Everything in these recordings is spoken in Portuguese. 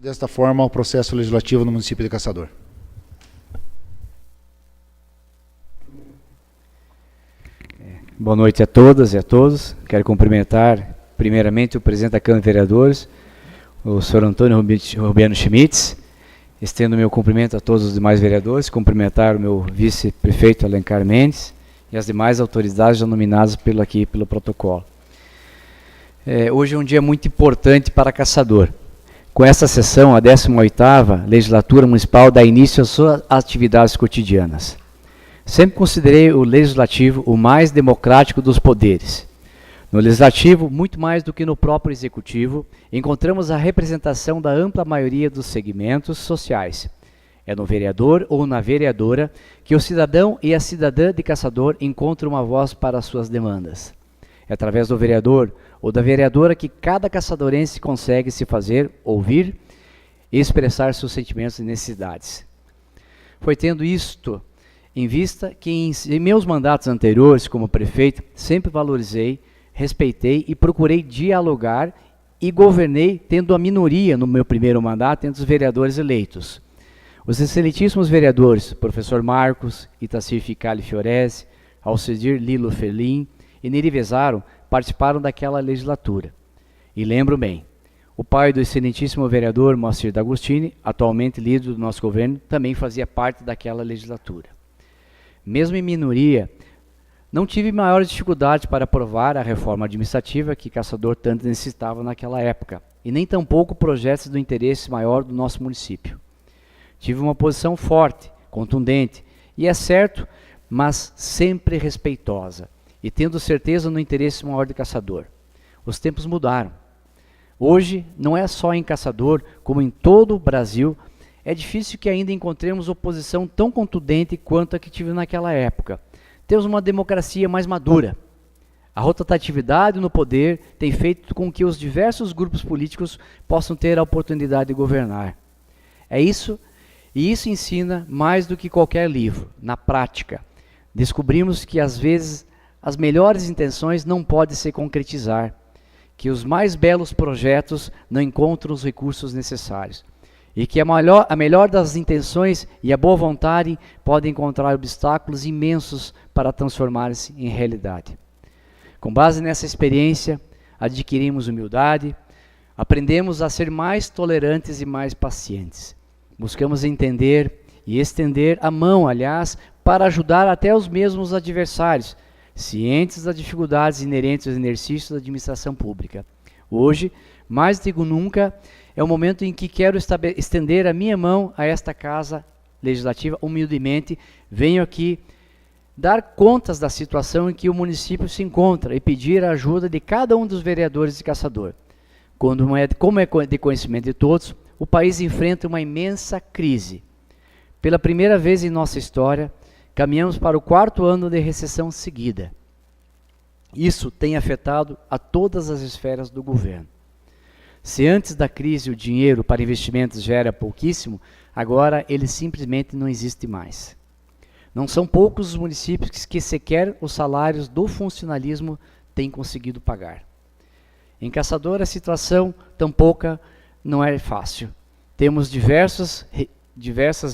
Desta forma, o processo legislativo no município de Caçador. Boa noite a todas e a todos. Quero cumprimentar, primeiramente, o presidente da Câmara de Vereadores, o senhor Antônio Rubiano Schmitz. Estendo meu cumprimento a todos os demais vereadores, cumprimentar o meu vice-prefeito Alencar Mendes e as demais autoridades já nominadas pelo protocolo. Hoje é um dia muito importante para Caçador. Com esta sessão, a 18ª Legislatura Municipal dá início às suas atividades cotidianas. Sempre considerei o Legislativo o mais democrático dos poderes. No Legislativo, muito mais do que no próprio Executivo, encontramos a representação da ampla maioria dos segmentos sociais. É no vereador ou na vereadora que o cidadão e a cidadã de Caçador encontram uma voz para as suas demandas. É através do vereador ou da vereadora que cada caçadorense consegue se fazer ouvir e expressar seus sentimentos e necessidades. Foi tendo isto em vista que em meus mandatos anteriores como prefeito sempre valorizei, respeitei e procurei dialogar e governei tendo a minoria no meu primeiro mandato entre os vereadores eleitos. Os excelentíssimos vereadores, professor Marcos, Itacir Ficali Fiorese, Alcedir Lilo Felim e Neri Vezaro, participaram daquela legislatura. E lembro bem, o pai do excelentíssimo vereador Moacir D'Agostini, atualmente líder do nosso governo, também fazia parte daquela legislatura. Mesmo em minoria, não tive maiores dificuldades para aprovar a reforma administrativa que Caçador tanto necessitava naquela época, e nem tampouco projetos do interesse maior do nosso município. Tive uma posição forte, contundente, e é certo, mas sempre respeitosa, e tendo certeza no interesse maior de Caçador. Os tempos mudaram. Hoje, não é só em Caçador, como em todo o Brasil, é difícil que ainda encontremos oposição tão contundente quanto a que tive naquela época. Temos uma democracia mais madura. A rotatividade no poder tem feito com que os diversos grupos políticos possam ter a oportunidade de governar. É isso, e isso ensina mais do que qualquer livro, na prática. Descobrimos que às vezes as melhores intenções não podem se concretizar, que os mais belos projetos não encontram os recursos necessários, e que a melhor das intenções e a boa vontade podem encontrar obstáculos imensos para transformar-se em realidade. Com base nessa experiência, adquirimos humildade, aprendemos a ser mais tolerantes e mais pacientes. Buscamos entender e estender a mão, aliás, para ajudar até os mesmos adversários, cientes das dificuldades inerentes aos exercícios da administração pública. Hoje, mais do que nunca, é o momento em que quero estender a minha mão a esta Casa Legislativa, humildemente, venho aqui dar contas da situação em que o município se encontra e pedir a ajuda de cada um dos vereadores de Caçador. Como é de conhecimento de todos, o país enfrenta uma imensa crise. Pela primeira vez em nossa história, caminhamos para o 4º ano de recessão seguida. Isso tem afetado a todas as esferas do governo. Se antes da crise o dinheiro para investimentos já era pouquíssimo, agora ele simplesmente não existe mais. Não são poucos os municípios que sequer os salários do funcionalismo têm conseguido pagar. Em Caçador a situação tampouco não é fácil. Temos diversas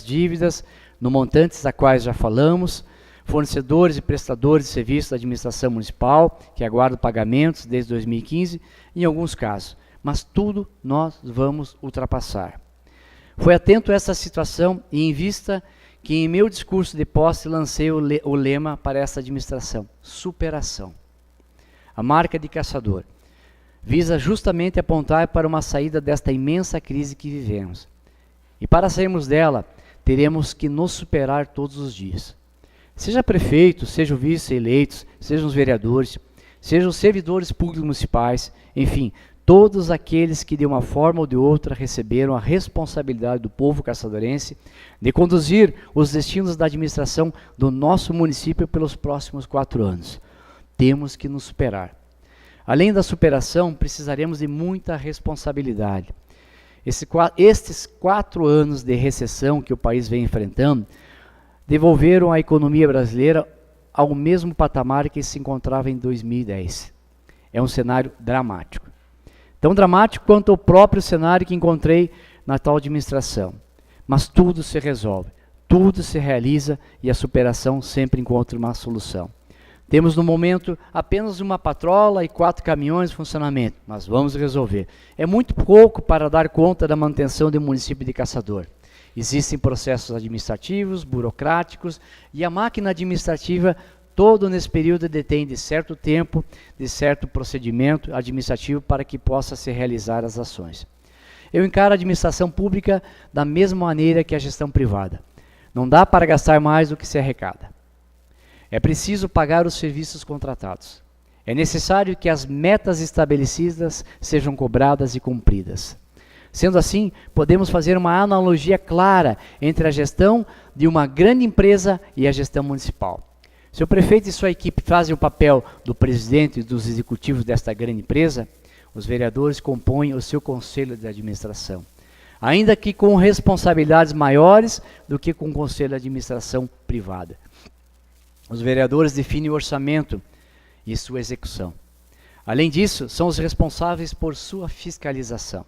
dívidas, no montantes da quais já falamos, fornecedores e prestadores de serviços da administração municipal, que aguardam pagamentos desde 2015, em alguns casos. Mas tudo nós vamos ultrapassar. Foi atento a essa situação e em vista que em meu discurso de posse lancei o lema para essa administração, superação. A marca de Caçador visa justamente apontar para uma saída desta imensa crise que vivemos. E para sairmos dela, teremos que nos superar todos os dias. Seja prefeito, seja o vice-eleitos, sejam os vereadores, sejam os servidores públicos municipais, enfim, todos aqueles que de uma forma ou de outra receberam a responsabilidade do povo caçadorense de conduzir os destinos da administração do nosso município pelos próximos 4 anos. Temos que nos superar. Além da superação, precisaremos de muita responsabilidade. Estes 4 anos de recessão que o país vem enfrentando devolveram a economia brasileira ao mesmo patamar que se encontrava em 2010. É um cenário dramático. Tão dramático quanto o próprio cenário que encontrei na tal administração. Mas tudo se resolve, tudo se realiza e a superação sempre encontra uma solução. Temos no momento apenas uma patrola e 4 caminhões em funcionamento, mas vamos resolver. É muito pouco para dar conta da manutenção do município de Caçador. Existem processos administrativos, burocráticos, e a máquina administrativa todo nesse período detém de certo tempo, de certo procedimento administrativo para que possa se realizar as ações. Eu encaro a administração pública da mesma maneira que a gestão privada. Não dá para gastar mais do que se arrecada. É preciso pagar os serviços contratados. É necessário que as metas estabelecidas sejam cobradas e cumpridas. Sendo assim, podemos fazer uma analogia clara entre a gestão de uma grande empresa e a gestão municipal. Se o prefeito e sua equipe fazem o papel do presidente e dos executivos desta grande empresa, os vereadores compõem o seu conselho de administração, ainda que com responsabilidades maiores do que com o conselho de administração privada. Os vereadores definem o orçamento e sua execução. Além disso, são os responsáveis por sua fiscalização.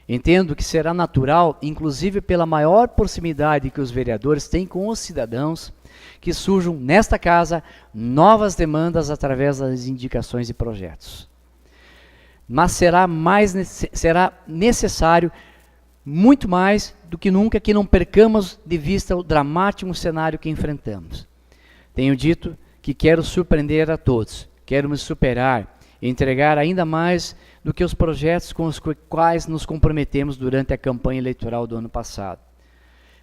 Entendo que será natural, inclusive pela maior proximidade que os vereadores têm com os cidadãos, que surjam nesta casa novas demandas através das indicações e projetos. Mas será necessário, muito mais do que nunca, que não percamos de vista o dramático cenário que enfrentamos. Tenho dito que quero surpreender a todos, quero me superar e entregar ainda mais do que os projetos com os quais nos comprometemos durante a campanha eleitoral do ano passado.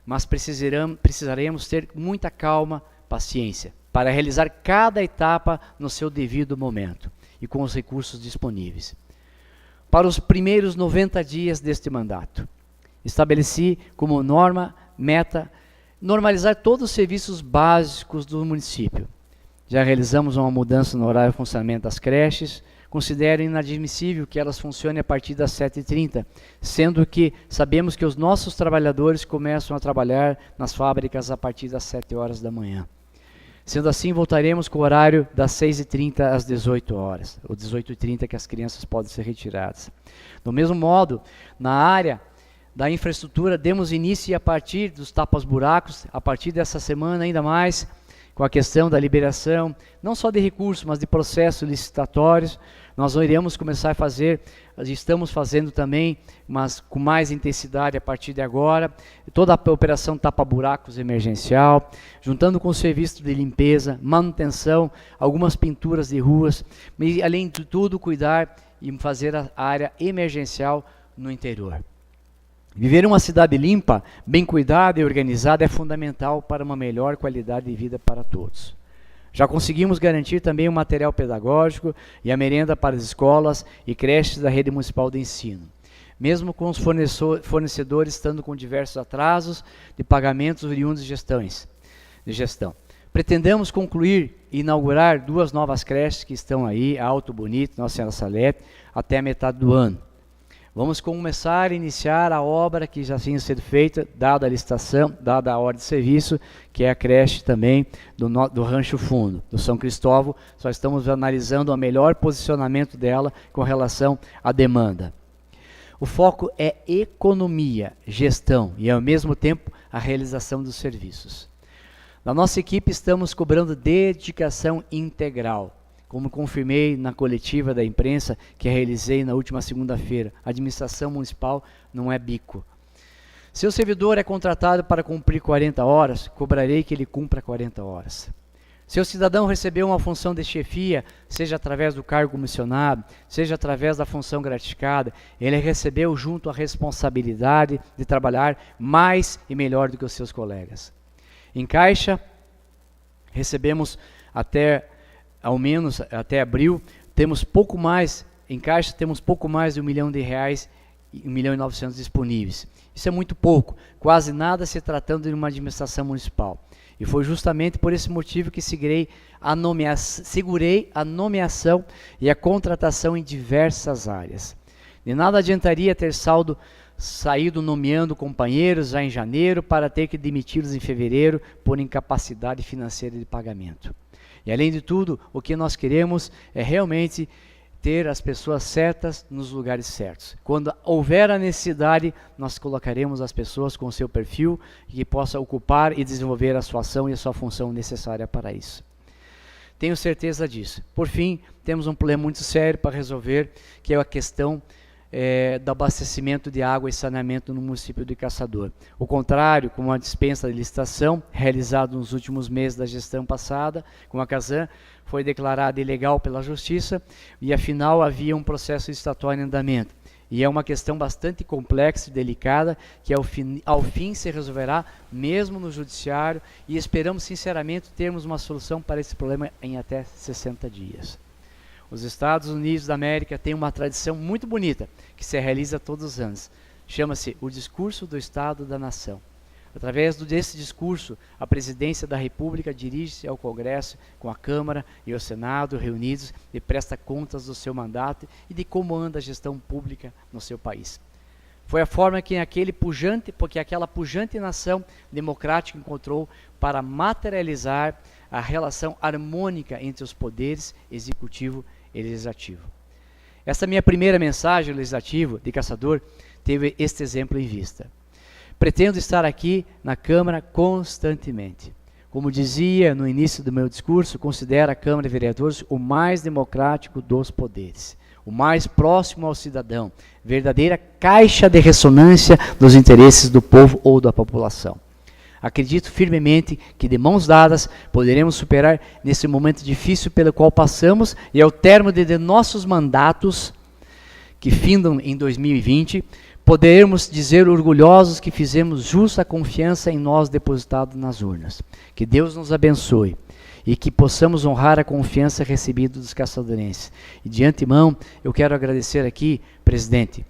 Mas precisaremos ter muita calma, paciência, para realizar cada etapa no seu devido momento e com os recursos disponíveis. Para os primeiros 90 dias deste mandato, estabeleci como meta, normalizar todos os serviços básicos do município. Já realizamos uma mudança no horário de funcionamento das creches. Considero inadmissível que elas funcionem a partir das 7h30, sendo que sabemos que os nossos trabalhadores começam a trabalhar nas fábricas a partir das 7 horas da manhã. Sendo assim, voltaremos com o horário das 6h30 às 18 horas, ou 18h30 que as crianças podem ser retiradas. Do mesmo modo, na área da infraestrutura, demos início a partir dos tapas-buracos, a partir dessa semana ainda mais, com a questão da liberação, não só de recursos, mas de processos licitatórios. Nós iremos começar a fazer, estamos fazendo também, mas com mais intensidade a partir de agora, toda a operação tapa-buracos emergencial, juntando com o serviço de limpeza, manutenção, algumas pinturas de ruas, e além de tudo, cuidar e fazer a área emergencial no interior. Viver uma cidade limpa, bem cuidada e organizada é fundamental para uma melhor qualidade de vida para todos. Já conseguimos garantir também o material pedagógico e a merenda para as escolas e creches da rede municipal de ensino, mesmo com os fornecedores estando com diversos atrasos de pagamentos oriundos de gestão. Pretendemos concluir e inaugurar 2 novas creches que estão aí, Alto Bonito, Nossa Senhora Salete, até a metade do ano. Vamos começar a iniciar a obra que já tinha sido feita, dada a licitação, dada a ordem de serviço, que é a creche também do Rancho Fundo, do São Cristóvão. Só estamos analisando o melhor posicionamento dela com relação à demanda. O foco é economia, gestão e, ao mesmo tempo, a realização dos serviços. Na nossa equipe, estamos cobrando dedicação integral. Como confirmei na coletiva da imprensa que realizei na última segunda-feira, a administração municipal não é bico. Se o servidor é contratado para cumprir 40 horas, cobrarei que ele cumpra 40 horas. Se o cidadão recebeu uma função de chefia, seja através do cargo comissionado, seja através da função gratificada, ele recebeu junto a responsabilidade de trabalhar mais e melhor do que os seus colegas. Em Caixa, recebemos ao menos até abril, temos pouco mais, em Caixa temos pouco mais de R$1 milhão e R$1.900.000 disponíveis. Isso é muito pouco, quase nada se tratando de uma administração municipal. E foi justamente por esse motivo que segurei a nomeação e a contratação em diversas áreas. De nada adiantaria ter saído nomeando companheiros já em janeiro para ter que demiti-los em fevereiro por incapacidade financeira de pagamento. E além de tudo, o que nós queremos é realmente ter as pessoas certas nos lugares certos. Quando houver a necessidade, nós colocaremos as pessoas com o seu perfil que possa ocupar e desenvolver a sua ação e a sua função necessária para isso. Tenho certeza disso. Por fim, temos um problema muito sério para resolver, que é a questão do abastecimento de água e saneamento no município de Caçador. O contrário, com a dispensa de licitação realizada nos últimos meses da gestão passada, com a Casan, foi declarada ilegal pela Justiça e afinal havia um processo licitatório em andamento. E é uma questão bastante complexa e delicada que ao fim se resolverá mesmo no judiciário e esperamos sinceramente termos uma solução para esse problema em até 60 dias. Os Estados Unidos da América têm uma tradição muito bonita, que se realiza todos os anos. Chama-se o Discurso do Estado da Nação. Através desse discurso, a Presidência da República dirige-se ao Congresso, com a Câmara e o Senado reunidos e presta contas do seu mandato e de como anda a gestão pública no seu país. Foi a forma que aquela pujante nação democrática encontrou para materializar a relação harmônica entre os poderes executivo e legislativo. Essa minha primeira mensagem legislativa de Caçador teve este exemplo em vista. Pretendo estar aqui na Câmara constantemente. Como dizia no início do meu discurso, considero a Câmara de Vereadores o mais democrático dos poderes, o mais próximo ao cidadão, verdadeira caixa de ressonância dos interesses do povo ou da população. Acredito firmemente que de mãos dadas poderemos superar nesse momento difícil pelo qual passamos e ao término de nossos mandatos, que findam em 2020, poderemos dizer orgulhosos que fizemos justa confiança em nós depositado nas urnas. Que Deus nos abençoe e que possamos honrar a confiança recebida dos caçadorenses. E de antemão, eu quero agradecer aqui, presidente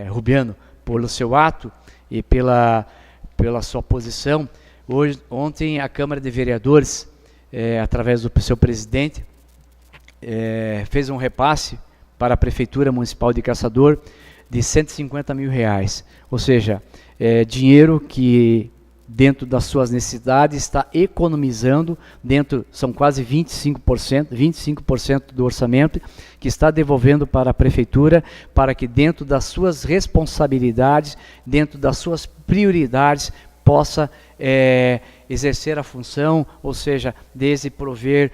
Rubiano, pelo seu ato e pela sua posição. Ontem a Câmara de Vereadores, através do seu presidente, fez um repasse para a Prefeitura Municipal de Caçador de R$150 mil, ou seja, dinheiro que dentro das suas necessidades está economizando, são quase 25% do orçamento que está devolvendo para a Prefeitura, para que dentro das suas responsabilidades, dentro das suas prioridades, possa exercer a função, ou seja, desde prover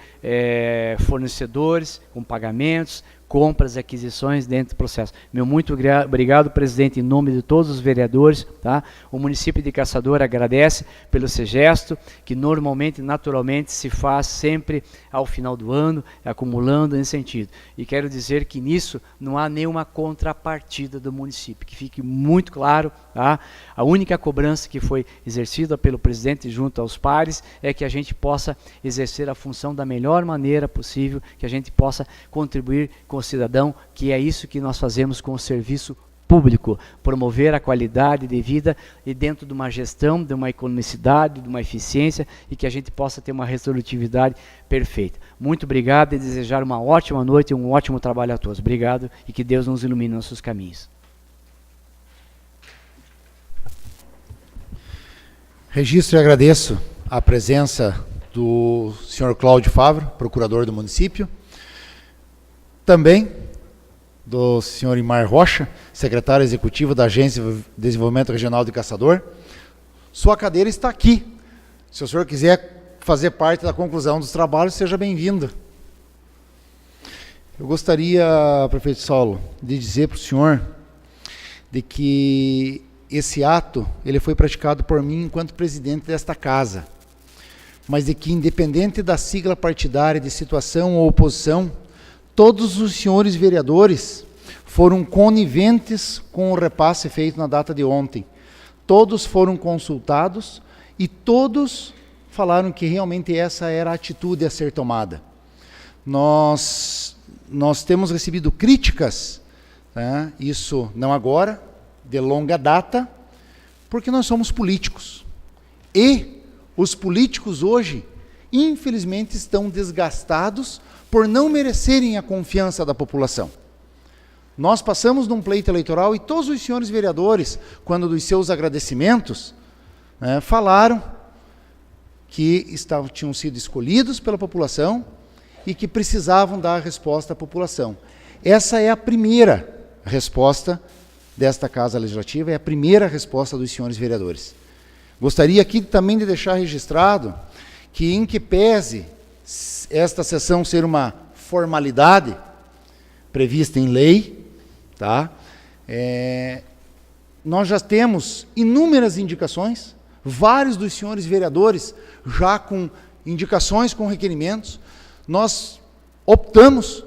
fornecedores com pagamentos, compras e aquisições dentro do processo. Meu muito obrigado, presidente, em nome de todos os vereadores. Tá? O município de Caçador agradece pelo seu gesto, que normalmente, naturalmente, se faz sempre ao final do ano, acumulando nesse sentido. E quero dizer que nisso não há nenhuma contrapartida do município, que fique muito claro. Tá? A única cobrança que foi exercida pelo presidente junto aos pares é que a gente possa exercer a função da melhor maneira possível, que a gente possa contribuir com o cidadão, que é isso que nós fazemos com o serviço público, promover a qualidade de vida e dentro de uma gestão, de uma economicidade, de uma eficiência e que a gente possa ter uma resolutividade perfeita. Muito obrigado e desejar uma ótima noite e um ótimo trabalho a todos. Obrigado e que Deus nos ilumine nos nossos caminhos. Registro e agradeço a presença do senhor Cláudio Favro, procurador do município, também do senhor Imar Rocha, secretário executivo da Agência de Desenvolvimento Regional de Caçador. Sua cadeira está aqui. Se o senhor quiser fazer parte da conclusão dos trabalhos, seja bem-vindo. Eu gostaria, prefeito Saulo, de dizer para o senhor de que esse ato ele foi praticado por mim enquanto presidente desta casa, mas de que, independente da sigla partidária, de situação ou oposição, todos os senhores vereadores foram coniventes com o repasse feito na data de ontem. Todos foram consultados e todos falaram que realmente essa era a atitude a ser tomada. Nós temos recebido críticas, né, isso não agora, de longa data, porque nós somos políticos. E os políticos hoje, infelizmente, estão desgastados por não merecerem a confiança da população. Nós passamos num pleito eleitoral e todos os senhores vereadores, quando dos seus agradecimentos, falaram que tinham sido escolhidos pela população e que precisavam dar resposta à população. Essa é a primeira resposta desta Casa Legislativa, é a primeira resposta dos senhores vereadores. Gostaria aqui também de deixar registrado que, em que pese esta sessão ser uma formalidade prevista em lei, tá? Nós já temos inúmeras indicações, vários dos senhores vereadores já com indicações, com requerimentos. Nós optamos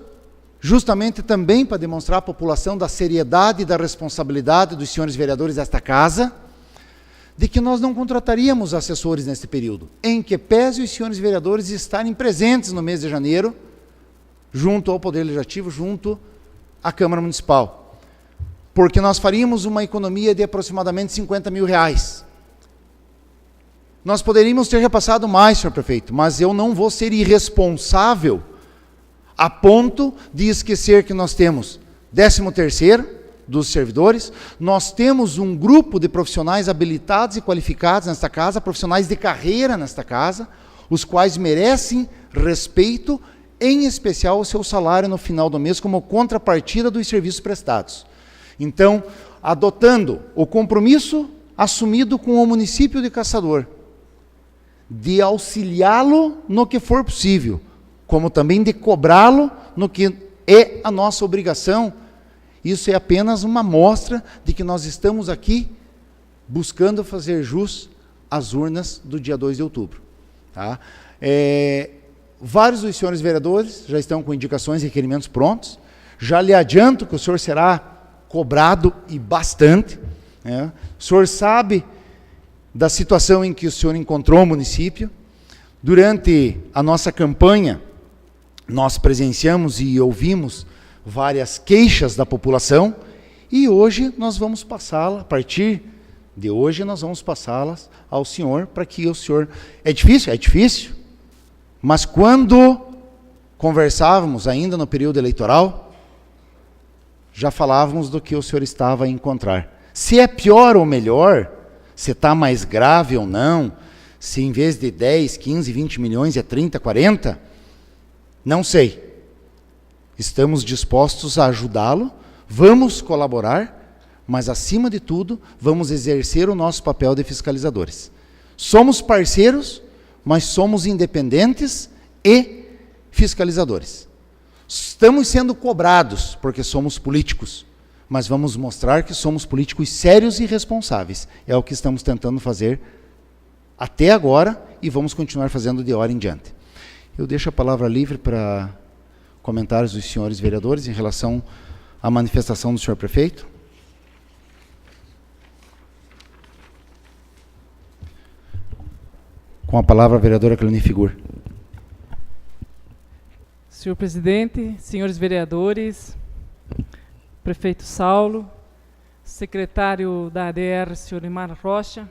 justamente também para demonstrar à população da seriedade e da responsabilidade dos senhores vereadores desta casa, de que nós não contrataríamos assessores nesse período, em que pese os senhores vereadores estarem presentes no mês de janeiro, junto ao Poder Legislativo, junto à Câmara Municipal, porque nós faríamos uma economia de aproximadamente R$50 mil. Nós poderíamos ter repassado mais, senhor prefeito, mas eu não vou ser irresponsável a ponto de esquecer que nós temos 13º dos servidores, nós temos um grupo de profissionais habilitados e qualificados nesta casa, profissionais de carreira nesta casa, os quais merecem respeito, em especial o seu salário no final do mês, como contrapartida dos serviços prestados. Então, adotando o compromisso assumido com o município de Caçador, de auxiliá-lo no que for possível, como também de cobrá-lo no que é a nossa obrigação. Isso é apenas uma mostra de que nós estamos aqui buscando fazer jus às urnas do dia 2 de outubro. Tá? Vários dos senhores vereadores já estão com indicações e requerimentos prontos. Já lhe adianto que o senhor será cobrado e bastante. Né? O senhor sabe da situação em que o senhor encontrou o município. Durante a nossa campanha, nós presenciamos e ouvimos várias queixas da população, e hoje nós vamos passá-la, a partir de hoje nós vamos passá-las ao senhor, para que o senhor... É difícil? É difícil. Mas quando conversávamos ainda no período eleitoral, já falávamos do que o senhor estava a encontrar. Se é pior ou melhor, se está mais grave ou não, se em vez de 10, 15, 20 milhões é 30, 40, não sei. Estamos dispostos a ajudá-lo, vamos colaborar, mas, acima de tudo, vamos exercer o nosso papel de fiscalizadores. Somos parceiros, mas somos independentes e fiscalizadores. Estamos sendo cobrados porque somos políticos, mas vamos mostrar que somos políticos sérios e responsáveis. É o que estamos tentando fazer até agora e vamos continuar fazendo de hora em diante. Eu deixo a palavra livre para comentários dos senhores vereadores em relação à manifestação do senhor prefeito. Com a palavra a vereadora Cleoni Figur. Senhor presidente, senhores vereadores, prefeito Saulo, secretário da ADR, senhor Imar Rocha,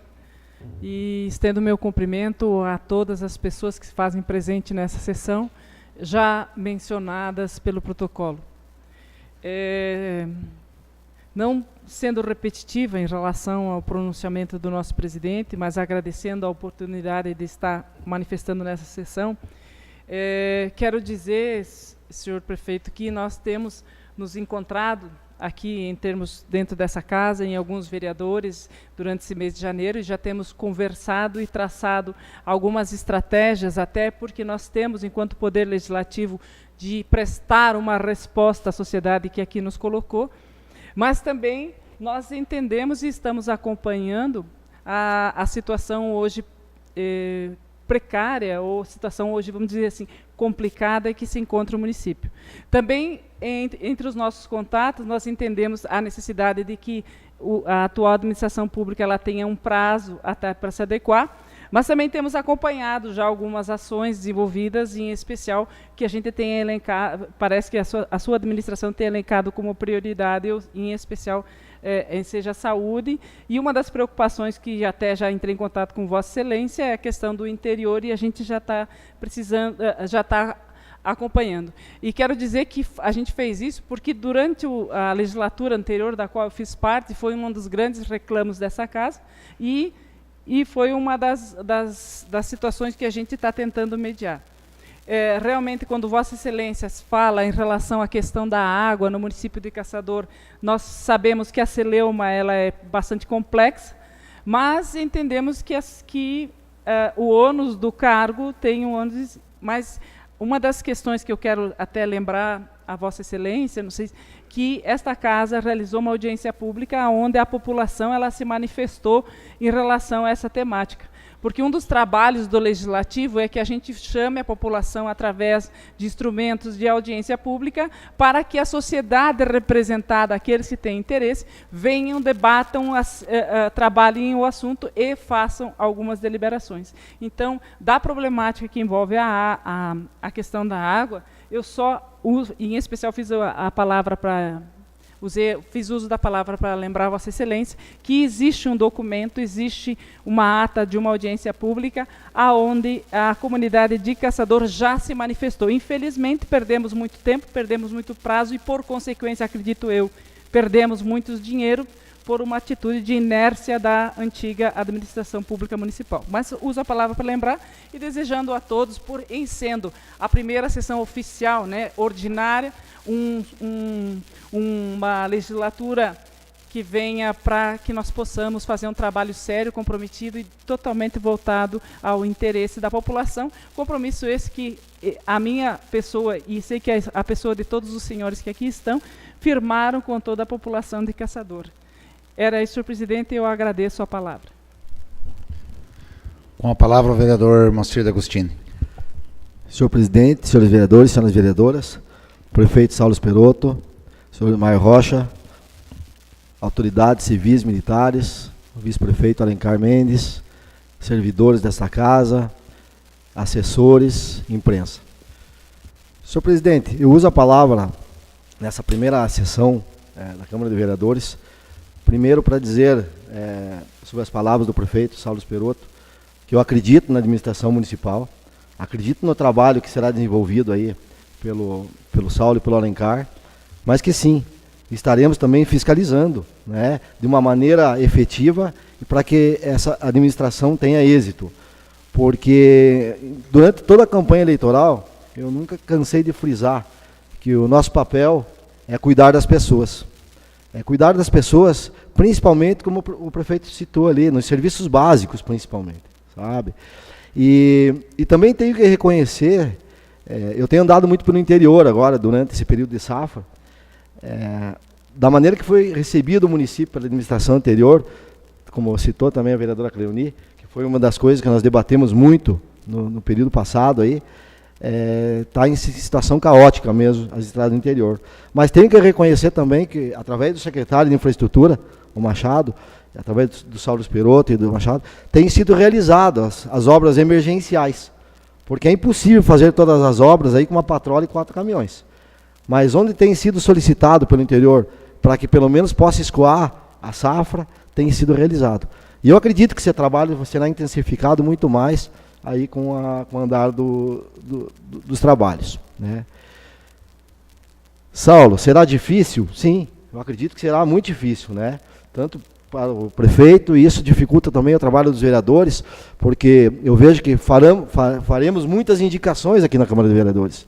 e estendo meu cumprimento a todas as pessoas que se fazem presente nessa sessão, já mencionadas pelo protocolo. Não sendo repetitiva em relação ao pronunciamento do nosso presidente, mas agradecendo a oportunidade de estar manifestando nessa sessão, quero dizer, senhor prefeito, que nós temos nos encontrado aqui em termos dentro dessa casa, em alguns vereadores, durante esse mês de janeiro, e já temos conversado e traçado algumas estratégias, até porque nós temos, enquanto Poder Legislativo, de prestar uma resposta à sociedade que aqui nos colocou, mas também nós entendemos e estamos acompanhando a situação hoje precária, ou situação hoje, vamos dizer assim, complicada que se encontra o município. Também, entre os nossos contatos, nós entendemos a necessidade de que a atual administração pública ela tenha um prazo até para se adequar, mas também temos acompanhado já algumas ações desenvolvidas, em especial que a gente tem elencado, parece que a sua administração tem elencado como prioridade, em especial, seja a saúde, e uma das preocupações que até já entrei em contato com Vossa Excelência é a questão do interior, e a gente já está precisando, já está acompanhando. E quero dizer que a gente fez isso porque durante a legislatura anterior, da qual eu fiz parte, foi um dos grandes reclamos dessa casa, e foi uma das situações que a gente está tentando mediar. realmente, quando Vossa Excelência fala em relação à questão da água no município de Caçador, nós sabemos que a celeuma ela é bastante complexa, mas entendemos que o ônus do cargo tem um ônus, mas uma das questões que eu quero até lembrar a Vossa Excelência, não sei, que esta casa realizou uma audiência pública onde a população ela se manifestou em relação a essa temática. Porque um dos trabalhos do Legislativo é que a gente chame a população através de instrumentos de audiência pública para que a sociedade representada, aqueles que têm interesse, venham, debatam, trabalhem o assunto e façam algumas deliberações. Então, da problemática que envolve a questão da água, eu só, em especial, fiz a palavra para... fiz uso da palavra para lembrar a Vossa Excelência que existe um documento, existe uma ata de uma audiência pública aonde a comunidade de Caçador já se manifestou. Infelizmente, perdemos muito tempo, perdemos muito prazo e, por consequência, acredito eu, perdemos muito dinheiro por uma atitude de inércia da antiga administração pública municipal. Mas uso a palavra para lembrar e desejando a todos, em sendo a primeira sessão oficial, né, ordinária, uma legislatura que venha para que nós possamos fazer um trabalho sério, comprometido e totalmente voltado ao interesse da população. Compromisso esse que a minha pessoa, e sei que a pessoa de todos os senhores que aqui estão, firmaram com toda a população de Caçador. Era isso, senhor presidente, e eu agradeço a palavra. Com a palavra o vereador Moacir D'Agostini. Senhor presidente, senhores vereadores, senhoras vereadoras, prefeito Saulo Esperotto, senhor Mário Rocha, autoridades civis, militares, o vice-prefeito Alencar Mendes, servidores desta casa, assessores, imprensa. Senhor presidente, eu uso a palavra nessa primeira sessão da Câmara de Vereadores, primeiro para dizer sobre as palavras do prefeito Saulo Esperotto, que eu acredito na administração municipal, acredito no trabalho que será desenvolvido aí pelo Saulo e pelo Alencar, mas que sim, estaremos também fiscalizando, né, de uma maneira efetiva e para que essa administração tenha êxito. Porque durante toda a campanha eleitoral, eu nunca cansei de frisar que o nosso papel é cuidar das pessoas. É cuidar das pessoas, principalmente, como o prefeito citou ali, nos serviços básicos, principalmente, sabe? E também tenho que reconhecer, eu tenho andado muito pelo interior agora, durante esse período de safra, da maneira que foi recebido o município pela administração anterior, como citou também a vereadora Cleoni, que foi uma das coisas que nós debatemos muito no período passado aí, está em situação caótica mesmo, as estradas do interior. Mas tenho que reconhecer também que, através do secretário de Infraestrutura, o Machado, através do Saulo Esperotto e do Machado, têm sido realizadas as obras emergenciais, porque é impossível fazer todas as obras aí com uma patrola e 4 caminhões. Mas onde tem sido solicitado pelo interior, para que pelo menos possa escoar a safra, tem sido realizado. E eu acredito que esse trabalho será intensificado muito mais aí com o andar dos trabalhos, né? Saulo, será difícil? Sim, eu acredito que será muito difícil, né? Tanto para o prefeito, e isso dificulta também o trabalho dos vereadores, porque eu vejo que faremos muitas indicações aqui na Câmara de Vereadores.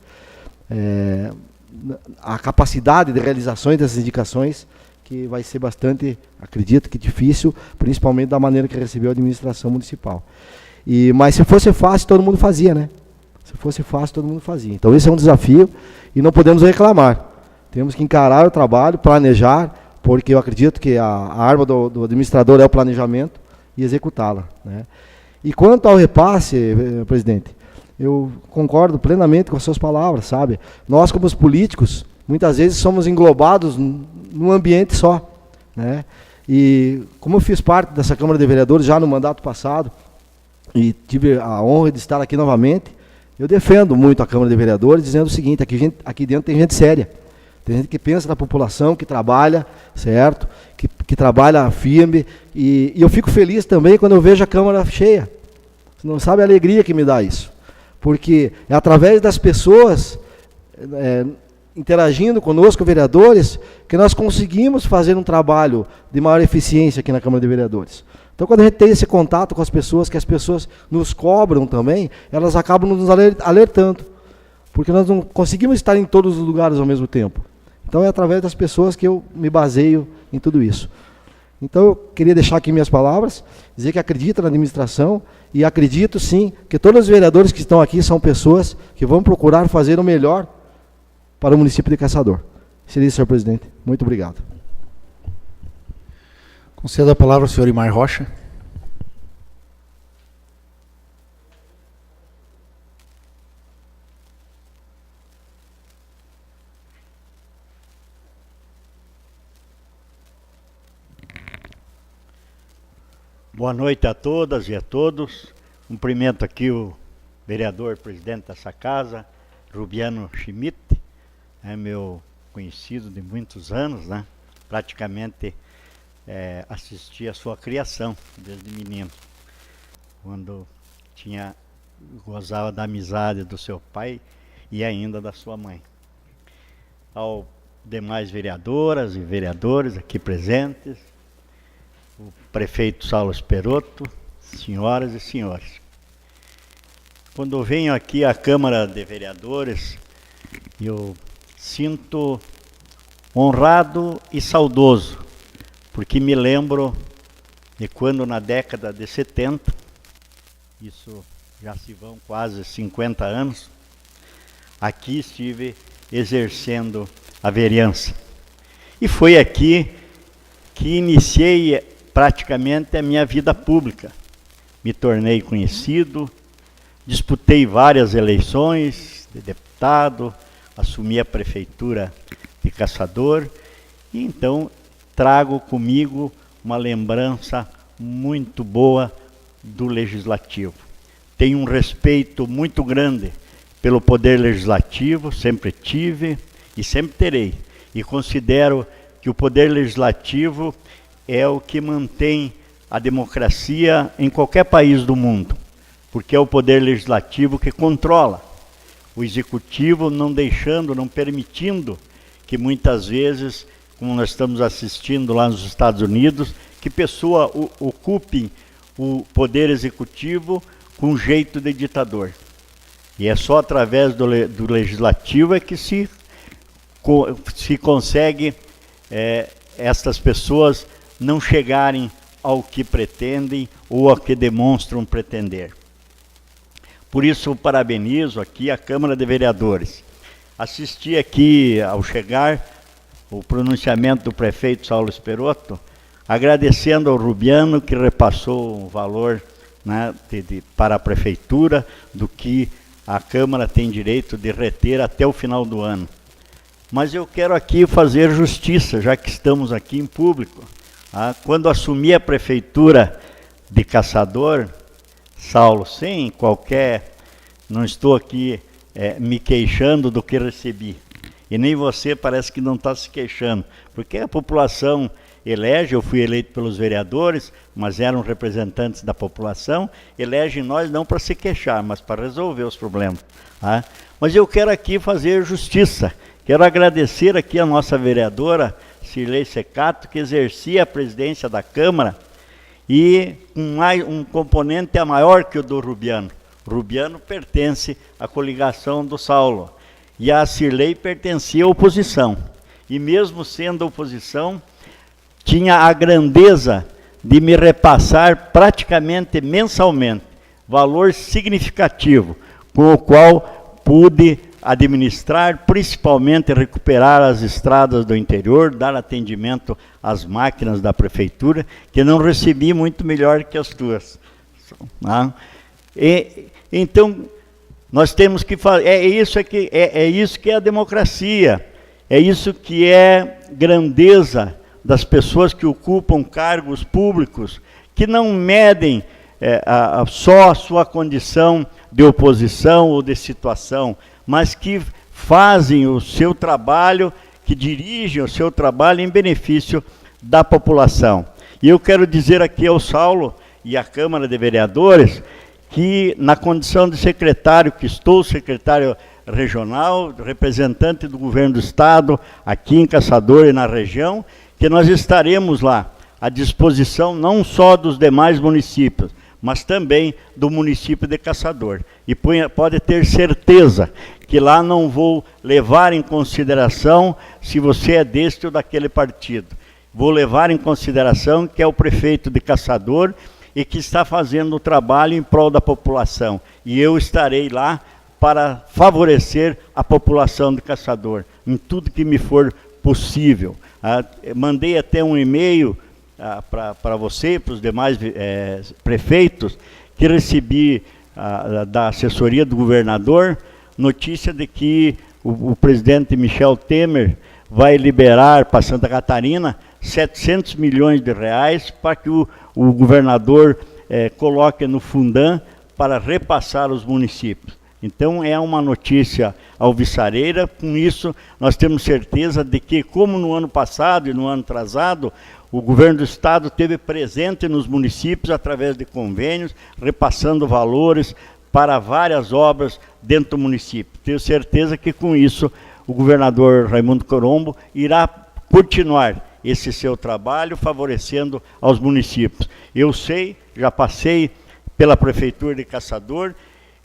A capacidade de realizações dessas indicações que vai ser bastante, acredito que difícil, principalmente da maneira que recebeu a administração municipal. Mas se fosse fácil, todo mundo fazia, né? Se fosse fácil, todo mundo fazia. Então esse é um desafio e não podemos reclamar. Temos que encarar o trabalho, planejar, porque eu acredito que a arma do administrador é o planejamento e executá-la, né? E quanto ao repasse, presidente, eu concordo plenamente com as suas palavras, sabe? Nós, como os políticos, muitas vezes somos englobados num ambiente só, né? E como eu fiz parte dessa Câmara de Vereadores já no mandato passado, e tive a honra de estar aqui novamente, eu defendo muito a Câmara de Vereadores, dizendo o seguinte: aqui dentro tem gente séria, tem gente que pensa na população, que trabalha, certo? Que trabalha firme, e eu fico feliz também quando eu vejo a Câmara cheia. Você não sabe a alegria que me dá isso, porque é através das pessoas interagindo conosco, vereadores, que nós conseguimos fazer um trabalho de maior eficiência aqui na Câmara de Vereadores. Então, quando a gente tem esse contato com as pessoas, que as pessoas nos cobram também, elas acabam nos alertando. porque nós não conseguimos estar em todos os lugares ao mesmo tempo. Então é através das pessoas que eu me baseio em tudo isso. Então eu queria deixar aqui minhas palavras, dizer que acredito na administração e acredito sim que todos os vereadores que estão aqui são pessoas que vão procurar fazer o melhor para o município de Caçador. Seria isso, senhor presidente. Muito obrigado. Concedo a palavra ao senhor Imar Rocha. Boa noite a todas e a todos. Cumprimento aqui o vereador presidente dessa casa, Rubiano Schmidt, é meu conhecido de muitos anos, né? Praticamente assisti a sua criação desde menino, quando gozava da amizade do seu pai e ainda da sua mãe. Ao demais vereadoras e vereadores aqui presentes, o prefeito Saulo Esperotto, senhoras e senhores. Quando eu venho aqui à Câmara de Vereadores, eu sinto honrado e saudoso, porque me lembro de quando na década de 70, isso já se vão quase 50 anos, aqui estive exercendo a vereança. E foi aqui que iniciei praticamente a minha vida pública. Me tornei conhecido, disputei várias eleições de deputado, assumi a prefeitura de Caçador e então trago comigo uma lembrança muito boa do Legislativo. Tenho um respeito muito grande pelo Poder Legislativo, sempre tive e sempre terei. E considero que o Poder Legislativo é o que mantém a democracia em qualquer país do mundo, porque é o Poder Legislativo que controla o Executivo, não deixando, não permitindo que muitas vezes, como nós estamos assistindo lá nos Estados Unidos, que pessoa ocupe o Poder Executivo com jeito de ditador. E é só através do Legislativo é que se consegue essas pessoas não chegarem ao que pretendem ou ao que demonstram pretender. Por isso, eu parabenizo aqui a Câmara de Vereadores. Assisti aqui, ao chegar, o pronunciamento do prefeito Saulo Esperotto, agradecendo ao Rubiano que repassou o valor, né, para a prefeitura do que a Câmara tem direito de reter até o final do ano. Mas eu quero aqui fazer justiça, já que estamos aqui em público. Quando assumi a prefeitura de Caçador, Saulo, sem qualquer... Não estou aqui me queixando do que recebi. E nem você parece que não está se queixando. Porque a população elege, eu fui eleito pelos vereadores, mas eram representantes da população, elege nós não para se queixar, mas para resolver os problemas. Mas eu quero aqui fazer justiça. Quero agradecer aqui a nossa vereadora, Cirlei Secato, que exercia a presidência da Câmara, e um componente maior que o do Rubiano. O Rubiano pertence à coligação do Saulo, e a Cirlei pertencia à oposição. E mesmo sendo oposição, tinha a grandeza de me repassar praticamente mensalmente valor significativo, com o qual pude administrar, principalmente recuperar as estradas do interior, dar atendimento às máquinas da prefeitura, que não recebi muito melhor que as tuas. Então, nós temos que fazer, é isso que é a democracia, é isso que é grandeza das pessoas que ocupam cargos públicos, que não medem só a sua condição de oposição ou de situação, mas que fazem o seu trabalho, que dirigem o seu trabalho em benefício da população. E eu quero dizer aqui ao Saulo e à Câmara de Vereadores que, na condição de secretário, que estou secretário regional, representante do governo do Estado, aqui em Caçador e na região, que nós estaremos lá à disposição não só dos demais municípios, mas também do município de Caçador. E pode ter certeza que lá não vou levar em consideração se você é deste ou daquele partido. Vou levar em consideração que é o prefeito de Caçador e que está fazendo o trabalho em prol da população. E eu estarei lá para favorecer a população de Caçador, em tudo que me for possível. Mandei até um e-mail para você e para os demais prefeitos, que recebi da assessoria do governador, notícia de que o presidente Michel Temer vai liberar para Santa Catarina 700 milhões de reais para que o governador coloque no Fundam para repassar os municípios. Então é uma notícia alvissareira. Com isso nós temos certeza de que, como no ano passado e no ano atrasado, o governo do estado esteve presente nos municípios através de convênios, repassando valores para várias obras dentro do município. Tenho certeza que com isso o governador Raimundo Colombo irá continuar esse seu trabalho, favorecendo aos municípios. Eu sei, já passei pela prefeitura de Caçador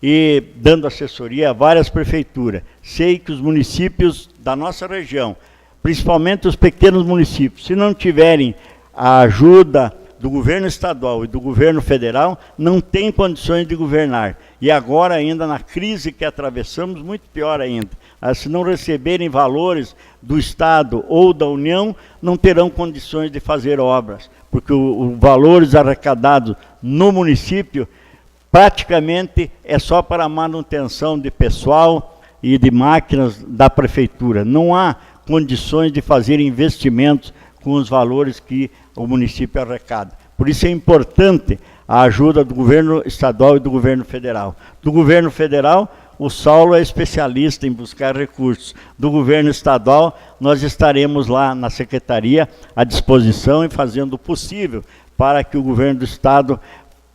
e dando assessoria a várias prefeituras. Sei que os municípios da nossa região, principalmente os pequenos municípios, se não tiverem a ajuda do governo estadual e do governo federal, não tem condições de governar. E agora ainda na crise que atravessamos, muito pior ainda. Se não receberem valores do Estado ou da União, não terão condições de fazer obras, porque os valores arrecadados no município praticamente é só para a manutenção de pessoal e de máquinas da prefeitura. Não há condições de fazer investimentos com os valores que o município arrecada. Por isso é importante a ajuda do governo estadual e do governo federal. Do governo federal, o Saulo é especialista em buscar recursos. Do governo estadual, nós estaremos lá na secretaria à disposição e fazendo o possível para que o governo do estado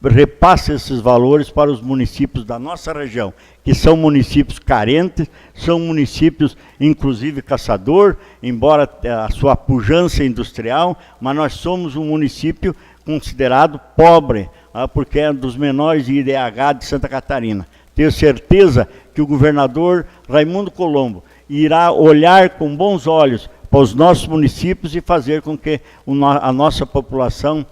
repasse esses valores para os municípios da nossa região, que são municípios carentes, são municípios, inclusive Caçador, embora a sua pujança industrial, mas nós somos um município considerado pobre, porque é um dos menores de IDH de Santa Catarina. Tenho certeza que o governador Raimundo Colombo irá olhar com bons olhos para os nossos municípios e fazer com que a nossa população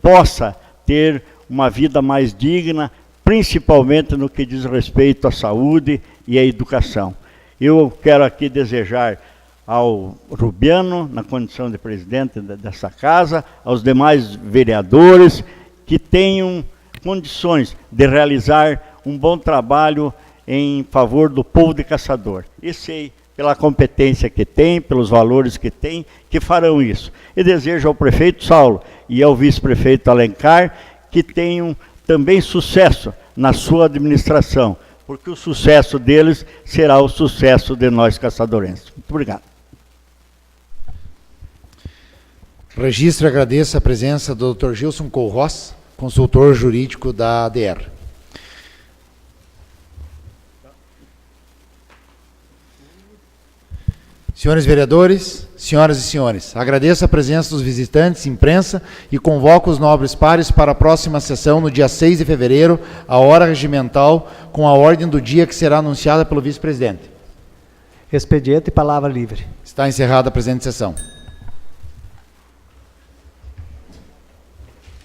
possa ter uma vida mais digna, principalmente no que diz respeito à saúde e à educação. Eu quero aqui desejar ao Rubiano, na condição de presidente dessa casa, aos demais vereadores, que tenham condições de realizar um bom trabalho em favor do povo de Caçador. E sei, pela competência que tem, pelos valores que tem, que farão isso. E desejo ao prefeito Saulo e ao vice-prefeito Alencar que tenham também sucesso na sua administração, porque o sucesso deles será o sucesso de nós caçadorenses. Muito obrigado. Registro e agradeço a presença do Dr. Gilson Colros, consultor jurídico da ADR. Senhores vereadores, senhoras e senhores, agradeço a presença dos visitantes, imprensa, e convoco os nobres pares para a próxima sessão, no dia 6 de fevereiro, a hora regimental, com a ordem do dia que será anunciada pelo vice-presidente. Expediente e palavra livre. Está encerrada a presente sessão.